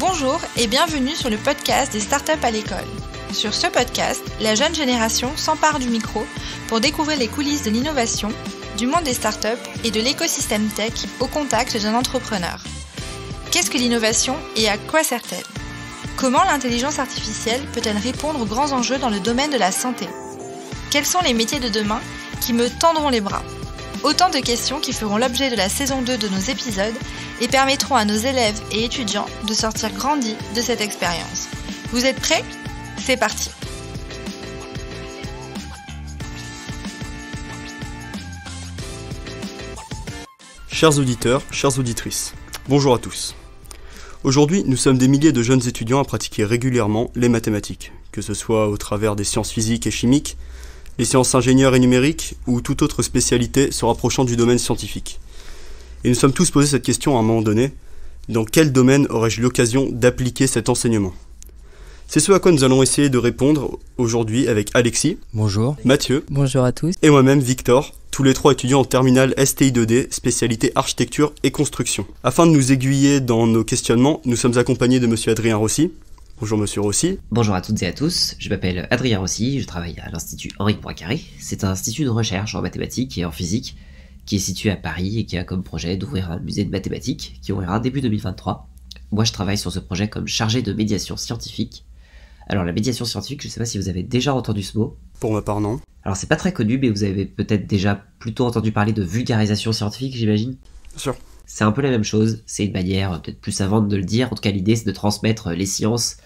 Bonjour et bienvenue sur le podcast des startups à l'école. Sur ce podcast, la jeune génération s'empare du micro pour découvrir les coulisses de l'innovation, du monde des startups et de l'écosystème tech au contact d'un entrepreneur. Qu'est-ce que l'innovation et à quoi sert-elle ? Comment l'intelligence artificielle peut-elle répondre aux grands enjeux dans le domaine de la santé ? Quels sont les métiers de demain qui me tendront les bras ? Autant de questions qui feront l'objet de la saison 2 de nos épisodes et permettront à nos élèves et étudiants de sortir grandis de cette expérience. Vous êtes prêts ? C'est parti ! Chers auditeurs, chères auditrices, bonjour à tous. Aujourd'hui, nous sommes des milliers de jeunes étudiants à pratiquer régulièrement les mathématiques, que ce soit au travers des sciences physiques et chimiques, les sciences ingénieures et numériques ou toute autre spécialité se rapprochant du domaine scientifique. Et nous sommes tous posés cette question à un moment donné, dans quel domaine aurais-je l'occasion d'appliquer cet enseignement ? C'est ce à quoi nous allons essayer de répondre aujourd'hui avec Alexis. Bonjour. Mathieu. Bonjour à tous. Et moi-même, Victor, tous les trois étudiants en terminale STI2D, spécialité architecture et construction. Afin de nous aiguiller dans nos questionnements, nous sommes accompagnés de monsieur Adrien Rossi. Bonjour monsieur Rossi. Bonjour à toutes et à tous, je m'appelle Adrien Rossi, je travaille à l'Institut Henri Poincaré. C'est un institut de recherche en mathématiques et en physique qui est situé à Paris et qui a comme projet d'ouvrir un musée de mathématiques qui ouvrira début 2023. Moi je travaille sur ce projet comme chargé de médiation scientifique. Alors la médiation scientifique, je ne sais pas si vous avez déjà entendu ce mot. Pour ma part non. Alors c'est pas très connu, mais vous avez peut-être déjà plutôt entendu parler de vulgarisation scientifique, j'imagine. Bien sûr. C'est un peu la même chose, c'est une manière peut-être plus savante de le dire. En tout cas l'idée c'est de transmettre les sciences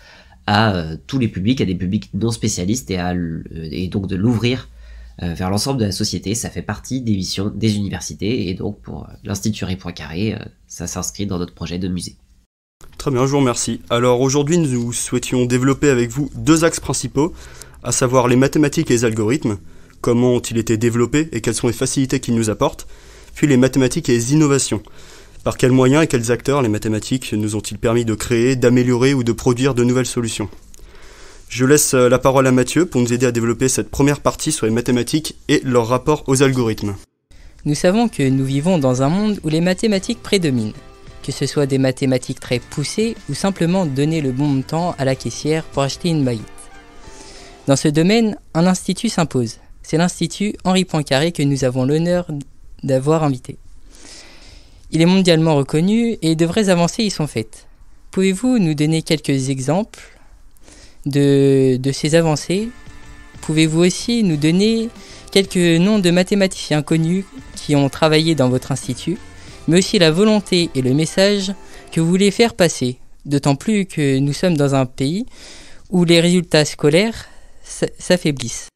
à tous les publics, à des publics non spécialistes et donc de l'ouvrir vers l'ensemble de la société. Ça fait partie des missions des universités et donc pour l'Institut Henri Poincaré, ça s'inscrit dans notre projet de musée. Très bien, je vous remercie. Alors aujourd'hui nous souhaitions développer avec vous deux axes principaux, à savoir les mathématiques et les algorithmes, comment ont-ils été développés et quelles sont les facilités qu'ils nous apportent, puis les mathématiques et les innovations. Par quels moyens et quels acteurs les mathématiques nous ont-ils permis de créer, d'améliorer ou de produire de nouvelles solutions ? Je laisse la parole à Mathieu pour nous aider à développer cette première partie sur les mathématiques et leur rapport aux algorithmes. Nous savons que nous vivons dans un monde où les mathématiques prédominent, que ce soit des mathématiques très poussées ou simplement donner le bon montant à la caissière pour acheter une baguette. Dans ce domaine, un institut s'impose. C'est l'Institut Henri Poincaré que nous avons l'honneur d'avoir invité. Il est mondialement reconnu et de vraies avancées y sont faites. Pouvez-vous nous donner quelques exemples de ces avancées ? Pouvez-vous aussi nous donner quelques noms de mathématiciens connus qui ont travaillé dans votre institut, mais aussi la volonté et le message que vous voulez faire passer, d'autant plus que nous sommes dans un pays où les résultats scolaires s'affaiblissent.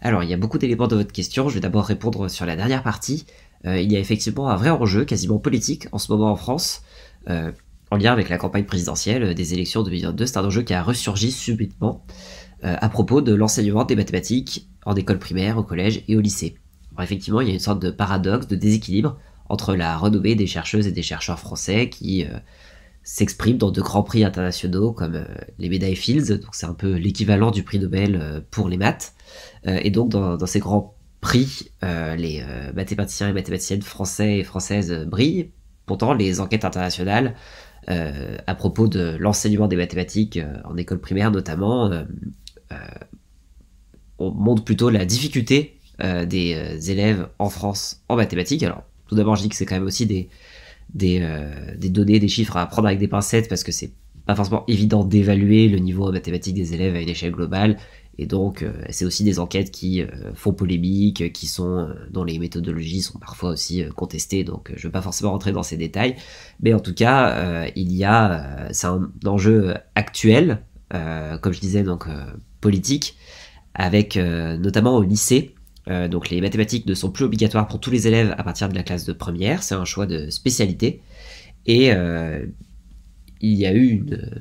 Alors, il y a beaucoup d'éléments de votre question. Je vais d'abord répondre sur la dernière partie. Il y a effectivement un vrai enjeu, quasiment politique, en ce moment en France, en lien avec la campagne présidentielle des élections 2022. C'est un enjeu qui a ressurgi subitement à propos de l'enseignement des mathématiques en école primaire, au collège et au lycée. Alors, effectivement, il y a une sorte de paradoxe, de déséquilibre entre la renommée des chercheuses et des chercheurs français qui s'expriment dans de grands prix internationaux comme les médailles Fields, donc c'est un peu l'équivalent du prix Nobel pour les maths, et donc dans ces grands prix, les mathématiciens et mathématiciennes français et françaises brillent. Pourtant, les enquêtes internationales à propos de l'enseignement des mathématiques en école primaire notamment on montre plutôt la difficulté des élèves en France en mathématiques. Alors, tout d'abord, je dis que c'est quand même aussi des données, des chiffres à prendre avec des pincettes parce que c'est pas forcément évident d'évaluer le niveau en mathématiques des élèves à une échelle globale. Et donc, c'est aussi des enquêtes qui font polémique, dont les méthodologies sont parfois aussi contestées. Donc, je ne veux pas forcément rentrer dans ces détails. Mais en tout cas, c'est un enjeu actuel, comme je disais, donc politique, avec notamment au lycée. Donc, les mathématiques ne sont plus obligatoires pour tous les élèves à partir de la classe de première. C'est un choix de spécialité. Et il y a eu une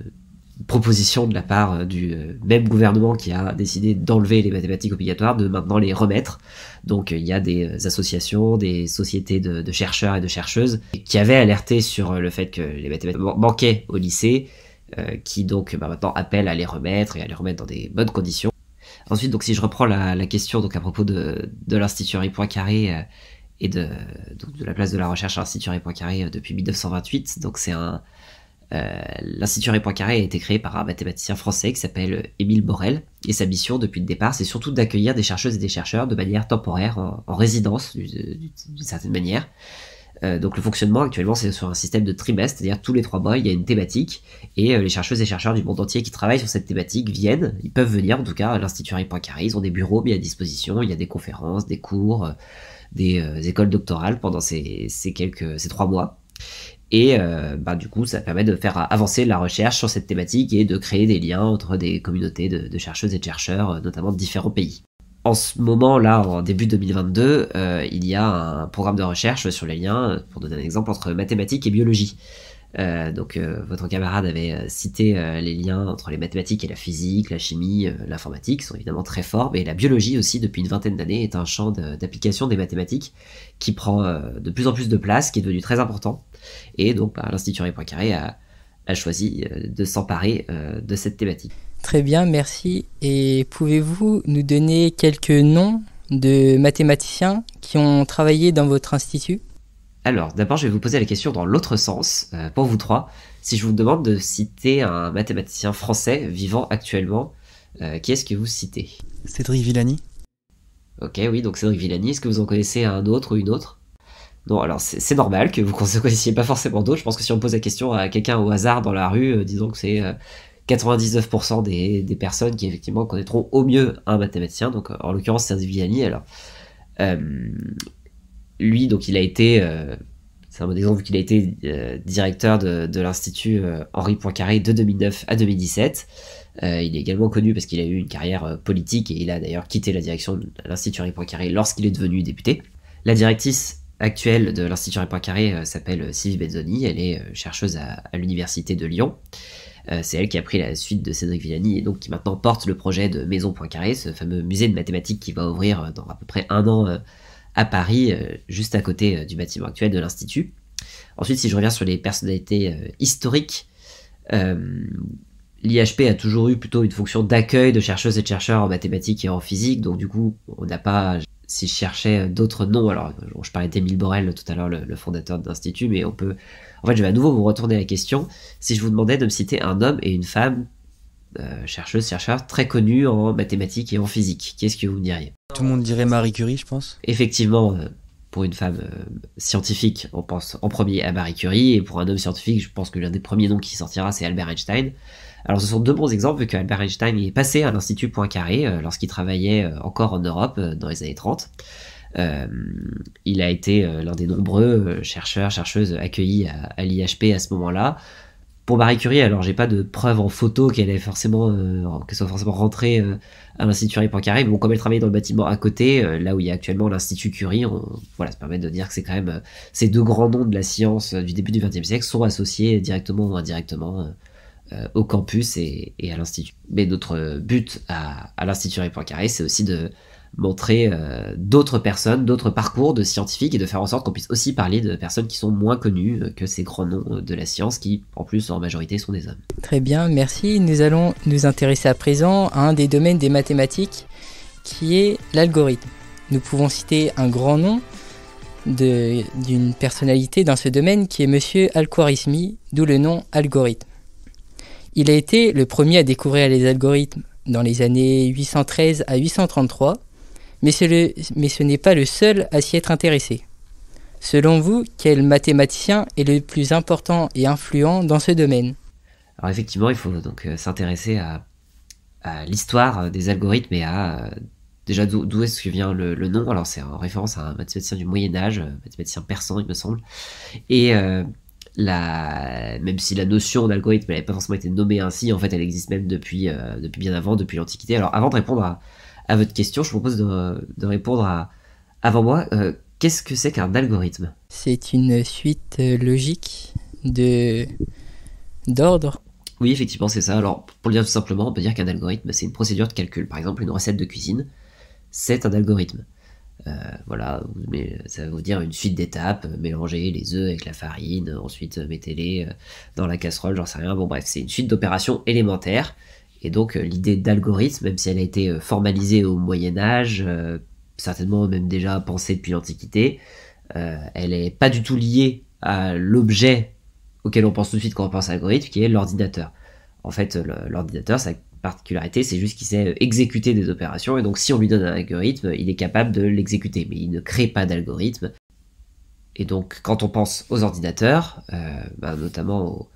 proposition de la part du même gouvernement qui a décidé d'enlever les mathématiques obligatoires, de maintenant les remettre. Donc il y a des associations, des sociétés de chercheurs et de chercheuses qui avaient alerté sur le fait que les mathématiques manquaient au lycée, qui donc maintenant appellent à les remettre et à les remettre dans des bonnes conditions. Ensuite, donc si je reprends la question donc à propos de l'Institut Henri Poincaré et de la place de la recherche à l'Institut Henri Poincaré depuis 1928, donc c'est un L'Institut Henri Poincaré a été créé par un mathématicien français qui s'appelle Émile Borel, et sa mission depuis le départ, c'est surtout d'accueillir des chercheuses et des chercheurs de manière temporaire, en résidence d'une certaine manière. Donc le fonctionnement actuellement, c'est sur un système de trimestre, c'est-à-dire tous les 3 mois il y a une thématique, et les chercheuses et chercheurs du monde entier qui travaillent sur cette thématique ils peuvent venir en tout cas à l'Institut Henri Poincaré. Ils ont des bureaux mis à disposition, il y a des conférences, des cours, des écoles doctorales pendant ces 3 mois. Et du coup, ça permet de faire avancer la recherche sur cette thématique et de créer des liens entre des communautés de chercheuses et de chercheurs, notamment de différents pays. En ce moment-là, en début 2022, il y a un programme de recherche sur les liens, pour donner un exemple, entre mathématiques et biologie. Votre camarade avait cité les liens entre les mathématiques et la physique, la chimie, l'informatique, qui sont évidemment très forts, mais la biologie aussi, depuis une vingtaine d'années, est un champ d'application des mathématiques qui prend de plus en plus de place, qui est devenu très important. Et donc, l'Institut Henri Poincaré a choisi de s'emparer de cette thématique. Très bien, merci. Et pouvez-vous nous donner quelques noms de mathématiciens qui ont travaillé dans votre institut ? Alors, d'abord, je vais vous poser la question dans l'autre sens, pour vous 3. Si je vous demande de citer un mathématicien français vivant actuellement, qui est-ce que vous citez ? Cédric Villani. Ok, oui, donc Cédric Villani. Est-ce que vous en connaissez un autre ou une autre ? Non, alors c'est normal que vous ne connaissiez pas forcément d'autres. Je pense que si on pose la question à quelqu'un au hasard dans la rue, disons que c'est 99% des personnes qui effectivement connaîtront au mieux un mathématicien. Donc en l'occurrence Cédric Villani. Alors lui, donc il a été, c'est un bon exemple vu qu'il a été directeur de l'Institut Henri Poincaré de 2009 à 2017. Il est également connu parce qu'il a eu une carrière politique et il a d'ailleurs quitté la direction de l'Institut Henri Poincaré lorsqu'il est devenu député. La directrice actuelle de l'Institut Henri Poincaré s'appelle Sylvie Benzoni, elle est chercheuse à l'Université de Lyon. C'est elle qui a pris la suite de Cédric Villani et donc qui maintenant porte le projet de Maison Poincaré, ce fameux musée de mathématiques qui va ouvrir dans à peu près 1 an à Paris, juste à côté du bâtiment actuel de l'Institut. Ensuite, si je reviens sur les personnalités historiques, l'IHP a toujours eu plutôt une fonction d'accueil de chercheuses et de chercheurs en mathématiques et en physique, donc du coup, on n'a pas... Si je cherchais d'autres noms, alors je parlais d'Émile Borel tout à l'heure, le fondateur de l'Institut, mais on peut... En fait, je vais à nouveau vous retourner la question. Si je vous demandais de me citer un homme et une femme, chercheuse, chercheur, très connus en mathématiques et en physique, qu'est-ce que vous me diriez ? Tout le monde dirait Marie Curie, je pense. Effectivement, pour une femme scientifique, on pense en premier à Marie Curie, et pour un homme scientifique, je pense que l'un des premiers noms qui sortira, c'est Albert Einstein. Alors ce sont 2 bons exemples, vu qu'Albert Einstein est passé à l'Institut Poincaré lorsqu'il travaillait encore en Europe dans les années 30. Il a été l'un des nombreux chercheurs, chercheuses accueillis à l'IHP à ce moment-là. Pour Marie Curie, alors j'ai pas de preuves en photo qu'elle soit forcément rentrée à l'Institut Henri Poincaré, mais bon, comme elle travaillait dans le bâtiment à côté, là où il y a actuellement l'Institut Curie, ça permet de dire que c'est quand même ces 2 grands noms de la science du début du XXe siècle sont associés directement ou indirectement au campus et à l'Institut. Mais notre but à l'Institut Henri Poincaré, c'est aussi de montrer d'autres personnes, d'autres parcours de scientifiques et de faire en sorte qu'on puisse aussi parler de personnes qui sont moins connues que ces grands noms de la science qui, en plus, en majorité, sont des hommes. Très bien, merci. Nous allons nous intéresser à présent à un des domaines des mathématiques qui est l'algorithme. Nous pouvons citer un grand nom d'une personnalité dans ce domaine qui est Monsieur Al-Khwarizmi, d'où le nom algorithme. Il a été le premier à découvrir les algorithmes dans les années 813 à 833, mais ce n'est pas le seul à s'y être intéressé. Selon vous, quel mathématicien est le plus important et influent dans ce domaine ? Alors effectivement, il faut donc s'intéresser à l'histoire des algorithmes et à déjà d'où est-ce que vient le nom. Alors c'est en référence à un mathématicien du Moyen-Âge, mathématicien persan il me semble, et même si la notion d'algorithme n'avait pas forcément été nommée ainsi, en fait elle existe même depuis bien avant, depuis l'Antiquité. Alors avant de répondre à votre question, je vous propose de répondre avant moi. Qu'est-ce que c'est qu'un algorithme ? C'est une suite logique d'ordre. Oui, effectivement, c'est ça. Alors, pour le dire tout simplement, on peut dire qu'un algorithme, c'est une procédure de calcul. Par exemple, une recette de cuisine, c'est un algorithme. Voilà, mais ça veut dire une suite d'étapes, mélanger les œufs avec la farine, ensuite mettez-les dans la casserole, j'en sais rien. Bon bref, c'est une suite d'opérations élémentaires. Et donc l'idée d'algorithme, même si elle a été formalisée au Moyen-Âge, certainement même déjà pensée depuis l'Antiquité, elle n'est pas du tout liée à l'objet auquel on pense tout de suite quand on pense à l'algorithme, qui est l'ordinateur. En fait, l'ordinateur, sa particularité, c'est juste qu'il sait exécuter des opérations, et donc si on lui donne un algorithme, il est capable de l'exécuter, mais il ne crée pas d'algorithme. Et donc, quand on pense aux ordinateurs, notamment au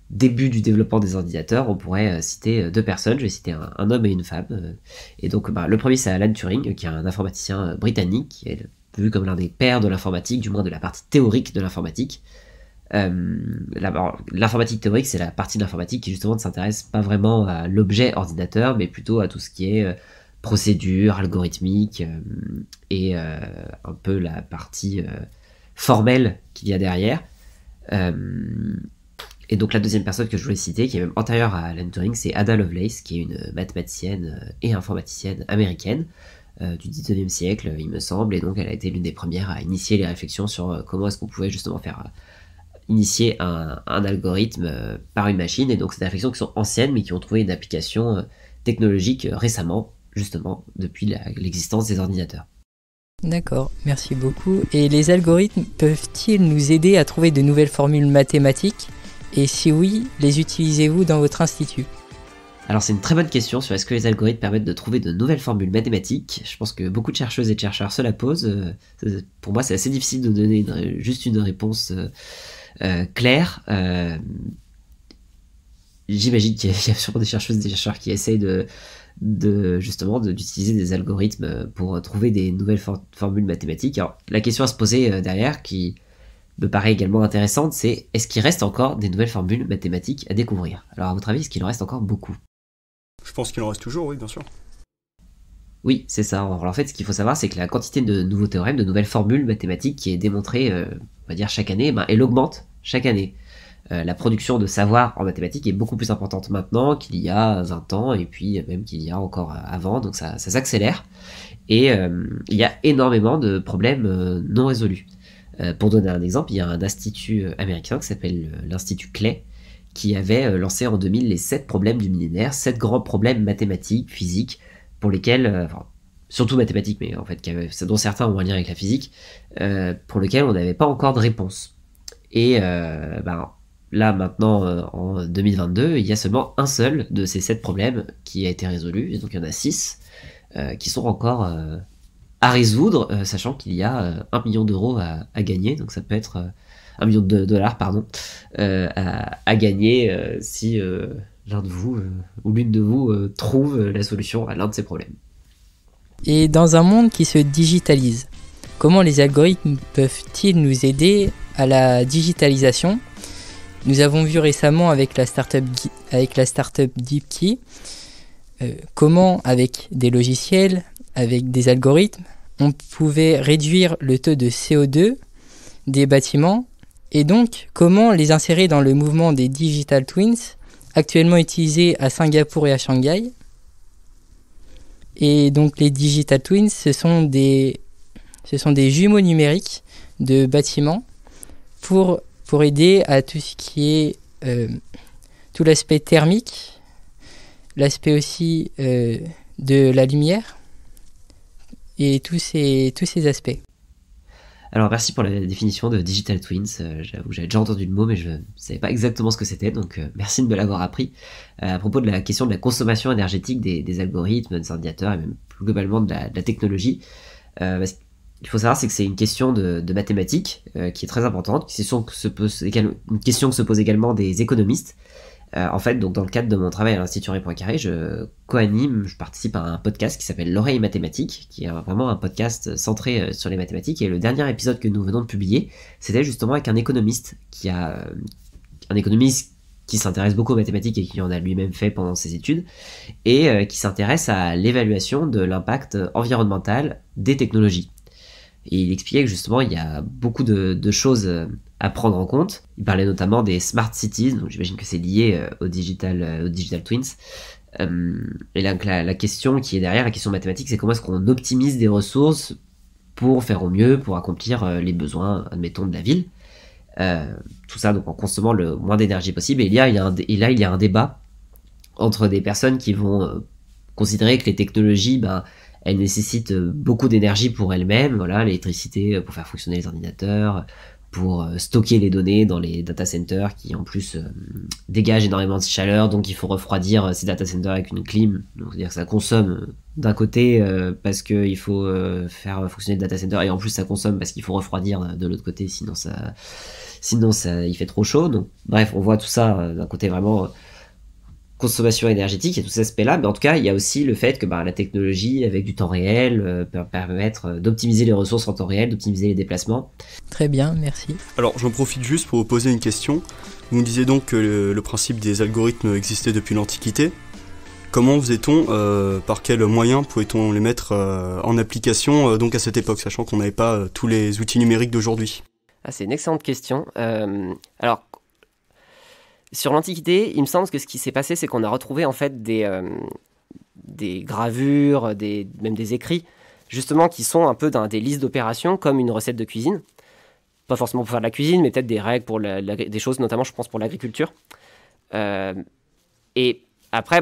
début du développement des ordinateurs, on pourrait citer deux personnes. Je vais citer un homme et une femme. Et donc, le premier, c'est Alan Turing, qui est un informaticien britannique, qui est vu comme l'un des pères de l'informatique, du moins de la partie théorique de l'informatique. L'informatique théorique, c'est la partie de l'informatique qui justement ne s'intéresse pas vraiment à l'objet ordinateur, mais plutôt à tout ce qui est procédure, algorithmique, et un peu la partie formelle qu'il y a derrière. Et donc la deuxième personne que je voulais citer, qui est même antérieure à Alan Turing, c'est Ada Lovelace, qui est une mathématicienne et informaticienne américaine du 19e siècle, il me semble, et donc elle a été l'une des premières à initier les réflexions sur comment est-ce qu'on pouvait justement faire initier un algorithme par une machine. Et donc c'est des réflexions qui sont anciennes, mais qui ont trouvé une application technologique récemment, justement, depuis l'existence des ordinateurs. D'accord, merci beaucoup. Et les algorithmes peuvent-ils nous aider à trouver de nouvelles formules mathématiques? Et si oui, les utilisez-vous dans votre institut? Alors c'est une très bonne question sur est-ce que les algorithmes permettent de trouver de nouvelles formules mathématiques. Je pense que beaucoup de chercheuses et de chercheurs se la posent. Pour moi, c'est assez difficile de donner juste une réponse claire. J'imagine qu'il y a sûrement des chercheuses et des chercheurs qui essayent d'utiliser des algorithmes pour trouver des nouvelles formules mathématiques. Alors la question à se poser derrière, qui me paraît également intéressante, c'est est-ce qu'il reste encore des nouvelles formules mathématiques à découvrir? Alors à votre avis, est-ce qu'il en reste encore beaucoup? Je pense qu'il en reste toujours, oui, bien sûr. Oui, c'est ça. Alors en fait, ce qu'il faut savoir, c'est que la quantité de nouveaux théorèmes, de nouvelles formules mathématiques qui est démontrée, on va dire chaque année, elle augmente chaque année. La production de savoir en mathématiques est beaucoup plus importante maintenant qu'il y a 20 ans, et puis même qu'il y a encore avant, donc ça s'accélère. Et il y a énormément de problèmes non résolus. Pour donner un exemple, il y a un institut américain qui s'appelle l'Institut Clay, qui avait lancé en 2000 les 7 problèmes du millénaire, 7 grands problèmes mathématiques, physiques, pour lesquels, surtout mathématiques, mais en fait dont certains ont un lien avec la physique, pour lesquels on n'avait pas encore de réponse. Et là maintenant, en 2022, il y a seulement un seul de ces 7 problèmes qui a été résolu, et donc il y en a 6 qui sont encore à résoudre, sachant qu'il y a 1 million d'euros à gagner, donc ça peut être 1 million de dollars, pardon, à gagner si l'un de vous ou l'une de vous trouve la solution à l'un de ces problèmes. Et dans un monde qui se digitalise, comment les algorithmes peuvent-ils nous aider à la digitalisation? Nous avons vu récemment avec la startup DeepKey comment, avec des logiciels, avec des algorithmes, on pouvait réduire le taux de CO2 des bâtiments, et donc comment les insérer dans le mouvement des Digital Twins, actuellement utilisés à Singapour et à Shanghai. Et donc les Digital Twins, ce sont des jumeaux numériques de bâtiments pour aider à tout ce qui est tout l'aspect thermique, l'aspect aussi de la lumière, et tous ces aspects. Alors merci pour la définition de Digital Twins, j'avoue j'avais déjà entendu le mot mais je ne savais pas exactement ce que c'était, donc merci de me l'avoir appris. À propos de la question de la consommation énergétique des algorithmes, des ordinateurs et même plus globalement de la technologie, ce qu'il faut savoir c'est que c'est une question de mathématiques qui est très importante, une question que se posent également des économistes. En fait, donc dans le cadre de mon travail à l'Institut Henri Poincaré, je participe à un podcast qui s'appelle L'Oreille Mathématique, qui est vraiment un podcast centré sur les mathématiques. Et le dernier épisode que nous venons de publier, c'était justement avec un économiste qui s'intéresse beaucoup aux mathématiques et qui en a lui-même fait pendant ses études, et qui s'intéresse à l'évaluation de l'impact environnemental des technologies. Et il expliquait que justement il y a beaucoup de choses à prendre en compte. Il parlait notamment des smart cities, donc j'imagine que c'est lié aux digital twins. Et la question qui est derrière, la question mathématique, c'est comment est-ce qu'on optimise des ressources pour faire au mieux, pour accomplir les besoins, admettons, de la ville. Tout ça donc en consommant le moins d'énergie possible. Et il y a un débat entre des personnes qui vont considérer que les technologies, elles nécessitent beaucoup d'énergie pour elles-mêmes, voilà, l'électricité pour faire fonctionner les ordinateurs, pour stocker les données dans les data centers qui en plus dégagent énormément de chaleur, donc il faut refroidir ces data centers avec une clim, donc c'est-à-dire que ça consomme d'un côté parce qu'il faut faire fonctionner le data center, et en plus ça consomme parce qu'il faut refroidir de l'autre côté, sinon il fait trop chaud. Donc bref, on voit tout ça d'un côté vraiment consommation énergétique et tout cet aspect-là, mais en tout cas il y a aussi le fait que la technologie avec du temps réel peut permettre d'optimiser les ressources en temps réel, d'optimiser les déplacements. Très bien, merci. Alors j'en profite juste pour vous poser une question. Vous me disiez donc que le principe des algorithmes existait depuis l'Antiquité. Comment faisait-on, par quels moyens pouvait-on les mettre en application donc à cette époque, sachant qu'on n'avait pas tous les outils numériques d'aujourd'hui? C'est une excellente question. Alors, sur l'Antiquité, il me semble que ce qui s'est passé, c'est qu'on a retrouvé en fait des gravures, même des écrits, justement, qui sont un peu des listes d'opérations, comme une recette de cuisine. Pas forcément pour faire de la cuisine, mais peut-être des règles pour des choses, notamment, je pense, pour l'agriculture. Et après,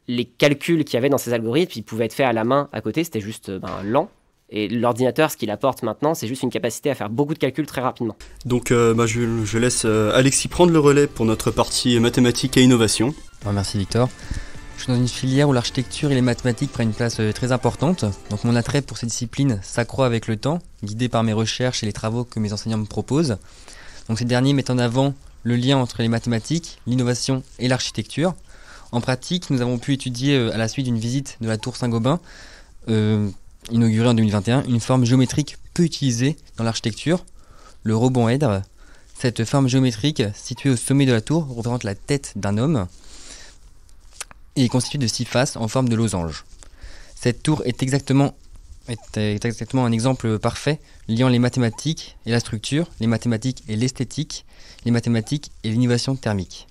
les calculs qu'il y avait dans ces algorithmes, ils pouvaient être faits à la main à côté, c'était juste lent. Et l'ordinateur, ce qu'il apporte maintenant, c'est juste une capacité à faire beaucoup de calculs très rapidement. Donc je laisse Alexis prendre le relais pour notre partie mathématiques et innovation. Merci Victor. Je suis dans une filière où l'architecture et les mathématiques prennent une place très importante. Donc mon attrait pour ces disciplines s'accroît avec le temps, guidé par mes recherches et les travaux que mes enseignants me proposent. Donc ces derniers mettent en avant le lien entre les mathématiques, l'innovation et l'architecture. En pratique, nous avons pu étudier à la suite d'une visite de la tour Saint-Gobain, inaugurée en 2021, une forme géométrique peu utilisée dans l'architecture, le rhomboèdre. Cette forme géométrique, située au sommet de la tour, représente la tête d'un homme et est constituée de 6 faces en forme de losange. Cette tour est exactement un exemple parfait liant les mathématiques et la structure, les mathématiques et l'esthétique, les mathématiques et l'innovation thermique.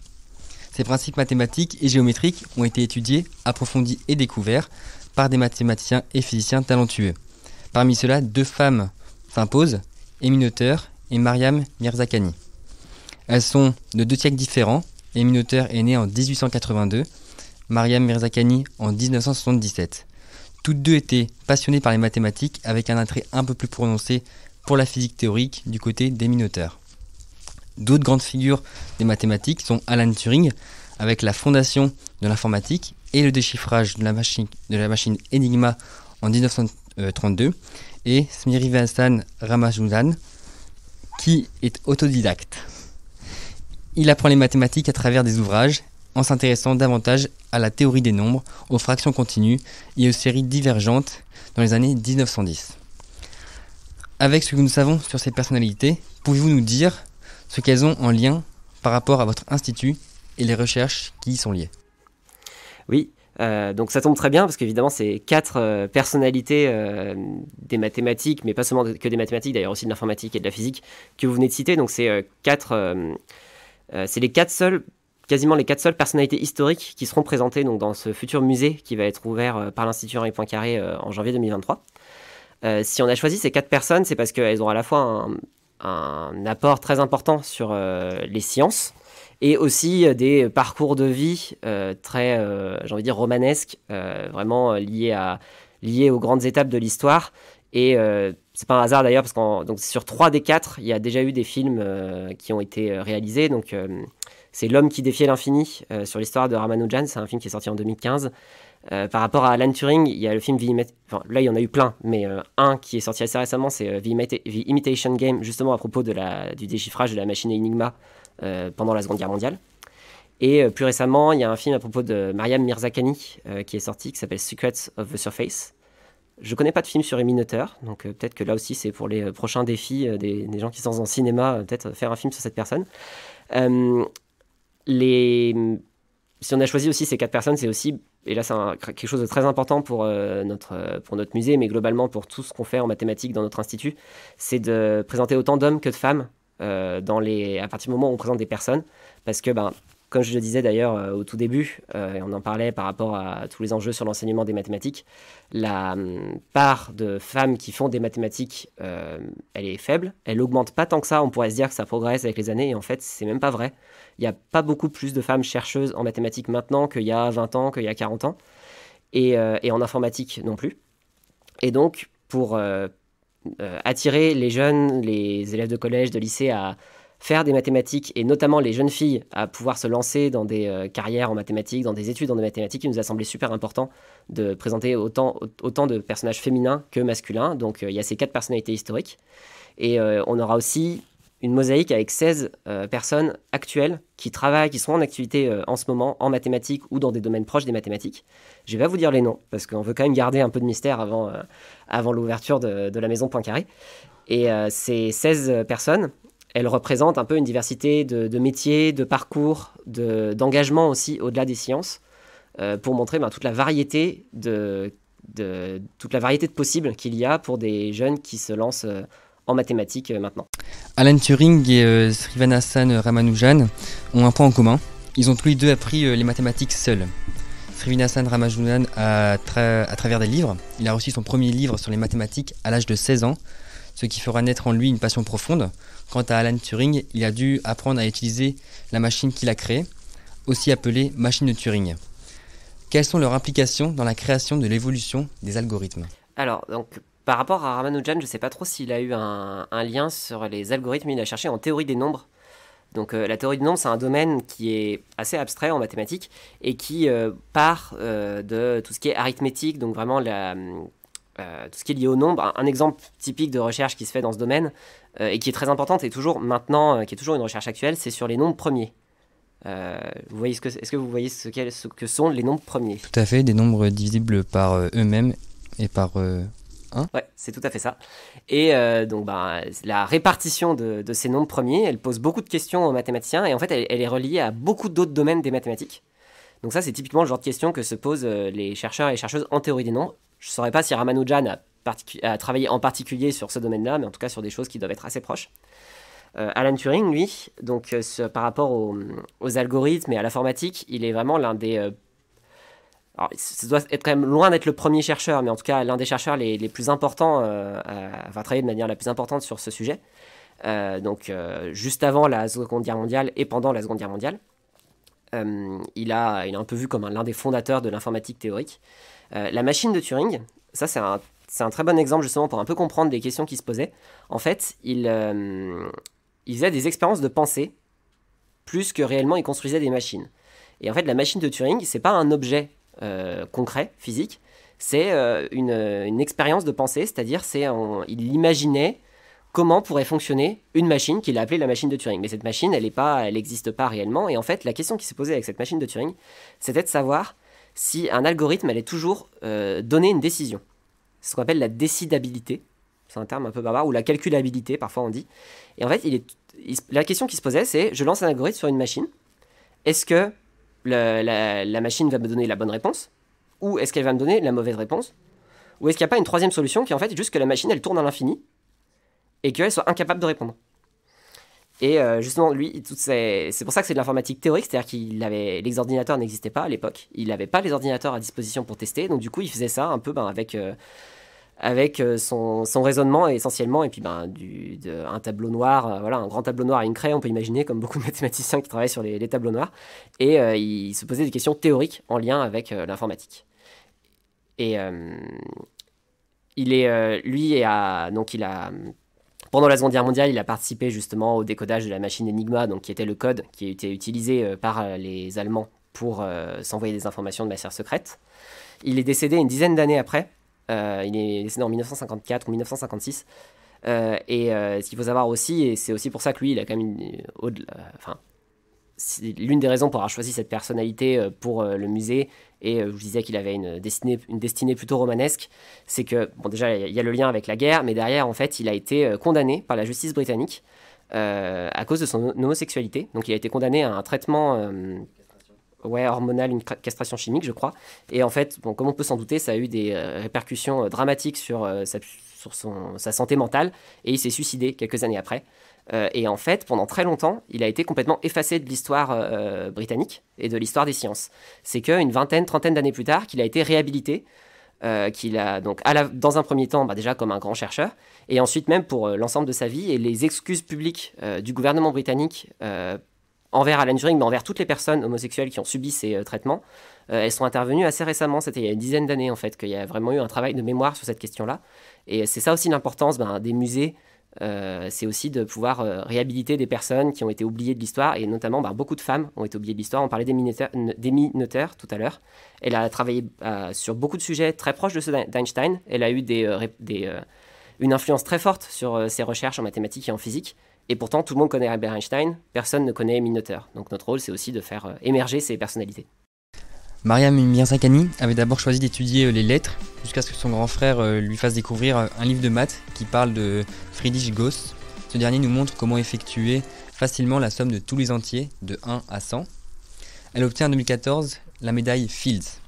Ces principes mathématiques et géométriques ont été étudiés, approfondis et découverts par des mathématiciens et physiciens talentueux. Parmi ceux-là, 2 femmes s'imposent, Émile Noether et Mariam Mirzakhani. Elles sont de 2 siècles différents. Émile Noether est née en 1882, Mariam Mirzakhani en 1977. Toutes deux étaient passionnées par les mathématiques avec un attrait un peu plus prononcé pour la physique théorique du côté d'Émile Noether. D'autres grandes figures des mathématiques sont Alan Turing avec la fondation de l'informatique et le déchiffrage de la machine Enigma en 1932 et Srinivasa Ramanujan qui est autodidacte. Il apprend les mathématiques à travers des ouvrages en s'intéressant davantage à la théorie des nombres, aux fractions continues et aux séries divergentes dans les années 1910. Avec ce que nous savons sur ces personnalités, pouvez-vous nous dire ce qu'elles ont en lien par rapport à votre institut et les recherches qui y sont liées? Oui, donc ça tombe très bien parce qu'évidemment c'est 4 personnalités des mathématiques, mais pas seulement que des mathématiques, d'ailleurs aussi de l'informatique et de la physique que vous venez de citer. Donc c'est quasiment les 4 seules personnalités historiques qui seront présentées donc, dans ce futur musée qui va être ouvert par l'Institut Henri Poincaré en janvier 2023. Si on a choisi ces 4 personnes, c'est parce qu'elles ont à la fois un apport très important sur les sciences et aussi des parcours de vie très, j'ai envie de dire, romanesques, vraiment liés aux grandes étapes de l'histoire. Et c'est pas un hasard d'ailleurs, parce que sur 3 des 4, il y a déjà eu des films qui ont été réalisés. Donc, c'est L'homme qui défiait l'infini sur l'histoire de Ramanujan. C'est un film qui est sorti en 2015. Par rapport à Alan Turing, il y a le film là il y en a eu plein, mais un qui est sorti assez récemment, c'est The Imitation Game, justement à propos du déchiffrage de la machine Enigma pendant la Seconde Guerre mondiale. Et plus récemment, il y a un film à propos de Mariam Mirzakhani qui est sorti, qui s'appelle Secrets of the Surface. Je connais pas de film sur Émile Noether, donc peut-être que là aussi c'est pour les prochains défis des gens qui sont dans le cinéma, peut-être faire un film sur cette personne. Si on a choisi aussi ces 4 personnes, c'est aussi, et là c'est quelque chose de très important pour notre musée, mais globalement pour tout ce qu'on fait en mathématiques dans notre institut, c'est de présenter autant d'hommes que de femmes à partir du moment où on présente des personnes, parce que comme je le disais d'ailleurs au tout début, et on en parlait par rapport à tous les enjeux sur l'enseignement des mathématiques, la part de femmes qui font des mathématiques, elle est faible, elle augmente pas tant que ça, on pourrait se dire que ça progresse avec les années, et en fait c'est même pas vrai. Il n'y a pas beaucoup plus de femmes chercheuses en mathématiques maintenant qu'il y a 20 ans, qu'il y a 40 ans, et en informatique non plus. Et donc, pour attirer les jeunes, les élèves de collège, de lycée à faire des mathématiques, et notamment les jeunes filles à pouvoir se lancer dans des carrières en mathématiques, dans des études en mathématiques, il nous a semblé super important de présenter autant de personnages féminins que masculins. Donc il y a ces 4 personnalités historiques. Et on aura aussi une mosaïque avec 16 personnes actuelles qui travaillent, qui sont en activité en ce moment en mathématiques ou dans des domaines proches des mathématiques. Je vais pas vous dire les noms, parce qu'on veut quand même garder un peu de mystère avant l'ouverture de la maison Poincaré. Et ces 16 personnes, elles représentent un peu une diversité de métiers, de parcours, d'engagement aussi au-delà des sciences, pour montrer toute la variété de possibles qu'il y a pour des jeunes qui se lancent en mathématiques maintenant. Alan Turing et Srinivasan Ramanujan ont un point en commun. Ils ont tous les deux appris les mathématiques seuls. Srinivasan Ramanujan à travers des livres. Il a reçu son premier livre sur les mathématiques à l'âge de 16 ans, ce qui fera naître en lui une passion profonde. Quant à Alan Turing, il a dû apprendre à utiliser la machine qu'il a créée, aussi appelée machine de Turing. Quelles sont leurs implications dans la création de l'évolution des algorithmes ? Alors, donc, par rapport à Ramanujan, je ne sais pas trop s'il a eu un lien sur les algorithmes. Il a cherché en théorie des nombres. Donc la théorie des nombres, c'est un domaine qui est assez abstrait en mathématiques et qui part de tout ce qui est arithmétique, donc vraiment tout ce qui est lié au nombre. Un exemple typique de recherche qui se fait dans ce domaine et qui est très importante et toujours maintenant, qui est toujours une recherche actuelle, c'est sur les nombres premiers. Vous voyez est-ce que vous voyez ce que sont les nombres premiers ? Tout à fait, des nombres divisibles par eux-mêmes et par 1. Ouais, c'est tout à fait ça. Et donc, la répartition de ces nombres premiers, elle pose beaucoup de questions aux mathématiciens et en fait, elle est reliée à beaucoup d'autres domaines des mathématiques. Donc ça, c'est typiquement le genre de questions que se posent les chercheurs et les chercheuses en théorie des nombres. Je ne saurais pas si Ramanujan a travaillé en particulier sur ce domaine-là, mais en tout cas sur des choses qui doivent être assez proches. Alan Turing, lui, donc, par rapport aux algorithmes et à l'informatique, il est vraiment l'un des... alors, ça doit être quand même loin d'être le premier chercheur, mais en tout cas l'un des chercheurs les plus importants à travailler de manière la plus importante sur ce sujet. Juste avant la Seconde Guerre mondiale et pendant la Seconde Guerre mondiale. Il est un peu vu comme l'un des fondateurs de l'informatique théorique. La machine de Turing, ça c'est un très bon exemple justement pour un peu comprendre les questions qui se posaient. En fait, il faisait des expériences de pensée plus que réellement il construisait des machines. Et en fait, la machine de Turing, c'est pas un objet concret, physique, c'est une expérience de pensée, c'est-à-dire il imaginait comment pourrait fonctionner une machine qu'il a appelée la machine de Turing. Mais cette machine, elle n'existe pas réellement. Et en fait, la question qui s'est posée avec cette machine de Turing, c'était de savoir si un algorithme allait toujours donner une décision. C'est ce qu'on appelle la décidabilité. C'est un terme un peu barbare, ou la calculabilité, parfois on dit. Et en fait, la question qui se posait, c'est, je lance un algorithme sur une machine. Est-ce que la machine va me donner la bonne réponse, ou est-ce qu'elle va me donner la mauvaise réponse, ou est-ce qu'il n'y a pas une troisième solution qui est en fait juste que la machine elle tourne à l'infini et qu'elle soit incapable de répondre. Et justement lui c'est pour ça que c'est de l'informatique théorique, c'est-à-dire les ordinateurs n'existaient pas à l'époque, il n'avait pas les ordinateurs à disposition pour tester, donc du coup il faisait ça un peu avec son raisonnement essentiellement, et puis un tableau noir, un grand tableau noir et une craie, on peut imaginer, comme beaucoup de mathématiciens qui travaillent sur les tableaux noirs, et il se posait des questions théoriques en lien avec l'informatique. Et pendant la Seconde Guerre mondiale, il a participé justement au décodage de la machine Enigma, donc qui était le code qui était utilisé par les Allemands pour s'envoyer des informations de matière secrète. Il est décédé une dizaine d'années après. Il est décédé en 1954 ou 1956. Ce qu'il faut savoir aussi, et c'est aussi pour ça que lui, il a quand même c'est l'une des raisons pour avoir choisi cette personnalité pour le musée, et je vous disais qu'il avait une destinée plutôt romanesque, c'est que, bon, déjà, il y a le lien avec la guerre, mais derrière, en fait, il a été condamné par la justice britannique à cause de son homosexualité. Donc, il a été condamné à un traitement hormonal, une castration chimique, je crois. Et en fait, bon, comme on peut s'en douter, ça a eu des répercussions dramatiques sur sa santé mentale, et il s'est suicidé quelques années après. Et en fait, pendant très longtemps, il a été complètement effacé de l'histoire britannique et de l'histoire des sciences. C'est qu'une trentaine d'années plus tard qu'il a été réhabilité, qu'il a donc dans un premier temps déjà comme un grand chercheur, et ensuite même pour l'ensemble de sa vie, et les excuses publiques du gouvernement britannique envers Alan Turing, mais envers toutes les personnes homosexuelles qui ont subi ces traitements, elles sont intervenues assez récemment. C'était il y a une dizaine d'années, en fait, qu'il y a vraiment eu un travail de mémoire sur cette question-là. Et c'est ça aussi l'importance des musées. C'est aussi de pouvoir réhabiliter des personnes qui ont été oubliées de l'histoire, et notamment beaucoup de femmes ont été oubliées de l'histoire. On parlait d'Amy Noether tout à l'heure. Elle a travaillé sur beaucoup de sujets très proches de ceux d'Einstein. Elle a eu une influence très forte sur ses recherches en mathématiques et en physique. Et pourtant, tout le monde connaît Albert Einstein, personne ne connaît Amy Noether. Donc notre rôle, c'est aussi de faire émerger ces personnalités. Mariam Mirzakhani avait d'abord choisi d'étudier les lettres, jusqu'à ce que son grand frère lui fasse découvrir un livre de maths qui parle de Friedrich Gauss. Ce dernier nous montre comment effectuer facilement la somme de tous les entiers, de 1 à 100. Elle obtient en 2014 la médaille Fields.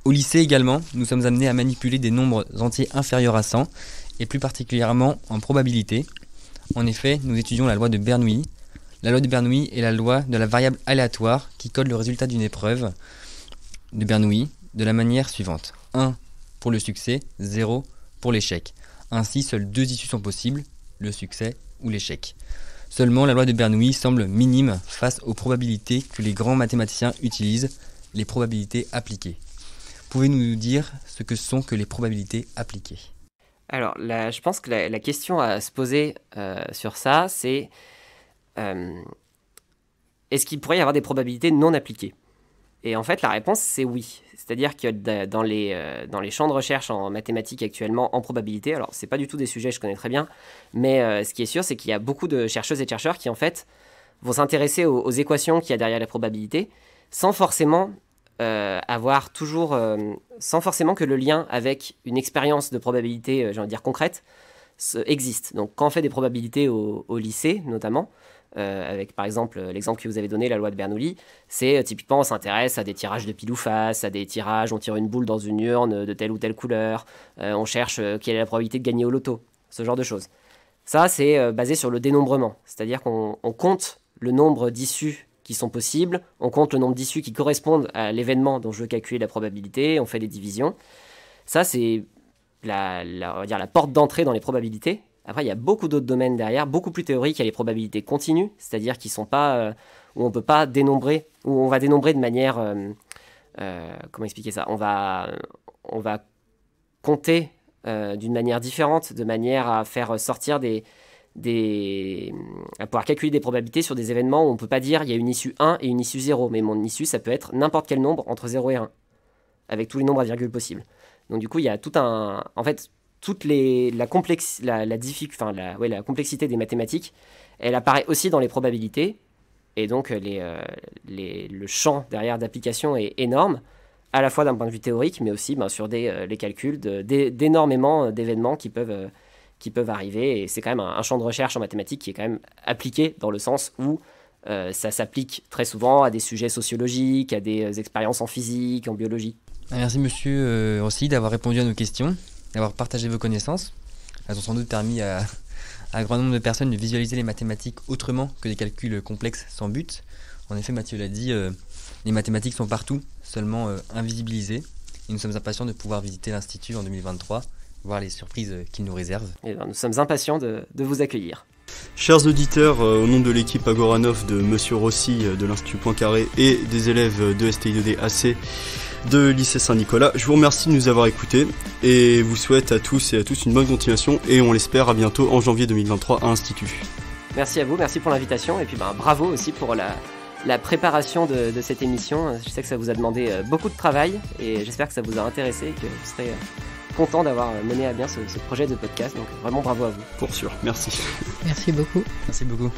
Au lycée également, nous sommes amenés à manipuler des nombres entiers inférieurs à 100, et plus particulièrement en probabilité. En effet, nous étudions la loi de Bernoulli. La loi de Bernoulli est la loi de la variable aléatoire qui code le résultat d'une épreuve de Bernoulli de la manière suivante. 1 pour le succès, 0 pour l'échec. Ainsi, seules deux issues sont possibles, le succès ou l'échec. Seulement, la loi de Bernoulli semble minime face aux probabilités que les grands mathématiciens utilisent, les probabilités appliquées. Pouvez-vous nous dire ce que sont que les probabilités appliquées ? Alors, je pense que la question à se poser sur ça, c'est est-ce qu'il pourrait y avoir des probabilités non appliquées ? Et en fait, la réponse, c'est oui. C'est-à-dire que dans les champs de recherche en mathématiques actuellement, en probabilité, alors c'est pas du tout des sujets que je connais très bien, mais ce qui est sûr, c'est qu'il y a beaucoup de chercheuses et de chercheurs qui, en fait, vont s'intéresser aux équations qu'il y a derrière la probabilité, sans forcément sans forcément que le lien avec une expérience de probabilité, j'ai envie de dire concrète, existe. Donc quand on fait des probabilités au lycée, notamment, avec par exemple l'exemple que vous avez donné, la loi de Bernoulli, c'est typiquement on s'intéresse à des tirages de pile ou face, à des tirages, on tire une boule dans une urne de telle ou telle couleur, on cherche quelle est la probabilité de gagner au loto, ce genre de choses. Ça, c'est basé sur le dénombrement, c'est-à-dire qu'on compte le nombre d'issues qui sont possibles, on compte le nombre d'issues qui correspondent à l'événement dont je veux calculer la probabilité, on fait des divisions. Ça, c'est on va dire la porte d'entrée dans les probabilités. Après, il y a beaucoup d'autres domaines derrière, beaucoup plus théoriques. Il y a les probabilités continues, c'est-à-dire qui sont pas où on peut pas dénombrer, où on va dénombrer de manière comment expliquer ça ? On va compter d'une manière différente, de manière à faire sortir à pouvoir calculer des probabilités sur des événements où on ne peut pas dire il y a une issue 1 et une issue 0, mais mon issue, ça peut être n'importe quel nombre entre 0 et 1, avec tous les nombres à virgule possibles. Donc du coup, il y a en fait, la complexité des mathématiques, elle apparaît aussi dans les probabilités, et donc le champ derrière d'application est énorme, à la fois d'un point de vue théorique, mais aussi sur les calculs d'énormément d'événements qui peuvent arriver, et c'est quand même un champ de recherche en mathématiques qui est quand même appliqué dans le sens où ça s'applique très souvent à des sujets sociologiques, à des expériences en physique, en biologie. Merci monsieur aussi d'avoir répondu à nos questions, d'avoir partagé vos connaissances. Elles ont sans doute permis à un grand nombre de personnes de visualiser les mathématiques autrement que des calculs complexes sans but. En effet, Mathieu l'a dit, les mathématiques sont partout, seulement invisibilisées. Et nous sommes impatients de pouvoir visiter l'Institut en 2023, voir les surprises qu'il nous réserve. Et nous sommes impatients de vous accueillir. Chers auditeurs, au nom de l'équipe Agoranov, de Monsieur Rossi de l'Institut Poincaré et des élèves de STI2D AC de lycée Saint-Nicolas, je vous remercie de nous avoir écoutés et vous souhaite à tous et à tous une bonne continuation et on l'espère à bientôt en janvier 2023 à l'Institut. Merci à vous, merci pour l'invitation et puis bravo aussi pour la préparation de cette émission. Je sais que ça vous a demandé beaucoup de travail et j'espère que ça vous a intéressé et que vous serez content d'avoir mené à bien ce projet de podcast. Donc vraiment bravo à vous. Pour sûr, merci. Merci beaucoup. Merci beaucoup.